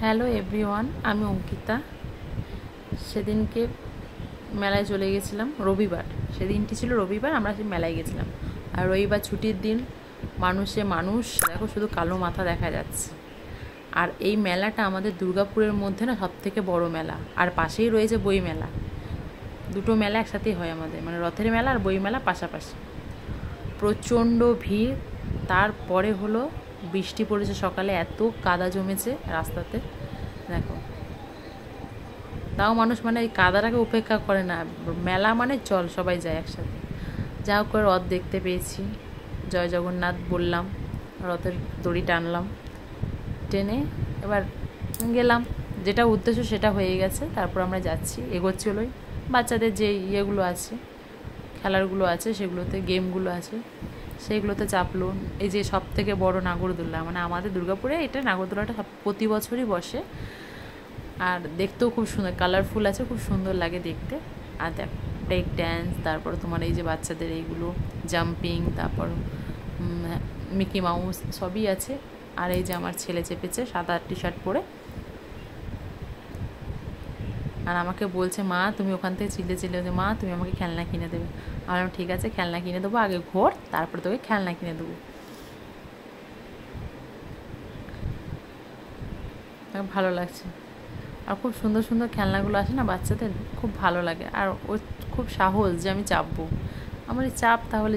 Hello everyone, আমি অঙ্কিতা। সেদিনকে মেলায় চলে গেছিলাম রবিবার। সেদিনটি ছিল রবিবার, আমরা সেই মেলায় গেছিলাম। আর রবিবার ছুটির দিন, মানুষ দেখো, শুধু কালো মাথা দেখা যাচ্ছে। আর এই মেলাটা আমাদের দুর্গাপুরের মধ্যে না সবথেকে বড় মেলা। আর পাশেই রয়েছে বই মেলা। দুটো মেলা একসাথেই হয় আমাদের, মানে রথের মেলা আর বই মেলা পাশাপাশি। প্রচণ্ড ভিড়। তারপরে হলো বৃষ্টি পড়েছে সকালে, এত কাদা জমেছে রাস্তাতে দেখো। তাও মানুষ মানে এই কাদাটাকে উপেক্ষা করে না। মেলা মানে চল, সবাই যায় একসাথে। যা হোক করে রথ দেখতে পেয়েছি, জয় জগন্নাথ বললাম, রথের দড়ি টানলাম, টেনে এবার গেলাম। যেটা উদ্দেশ্য সেটা হয়ে গেছে। তারপর আমরা যাচ্ছি, এগোচ্ছিলোই। বাচ্চাদের যে ইয়েগুলো আছে, খেলারগুলো আছে, সেগুলোতে গেমগুলো আছে, সেইগুলোতে চাপলো। এই যে সব থেকে বড় নাগরদোল্লা, মানে আমাদের দুর্গাপুরে এটা নাগরদোল্লাটা প্রতি বছরই বসে। আর দেখতেও খুব সুন্দর, কালারফুল আছে, খুব সুন্দর লাগে দেখতে। আর দেখ, ব্রেক ড্যান্স, তারপর তোমার এই যে বাচ্চাদের এইগুলো জাম্পিং, তারপর মিকি মাউস সবই আছে। আর এই যে আমার ছেলে চেপেছে সাদা টি শার্ট পরে, আর আমাকে বলছে, মা তুমি ওখান থেকে চিল্লে মা তুমি আমাকে খেলনা কিনে দেবে। আমার ঠিক আছে, খেলনা কিনে দেবো, আগে ঘোর, তারপরে তোকে খেলনা কিনে দেবো। ভালো লাগছে। আর খুব সুন্দর সুন্দর খেলনাগুলো আসে না বাচ্চাদের, খুব ভালো লাগে। আর ও খুব সাহস যে আমি চাপবো। আমার এই চাপ, তাহলে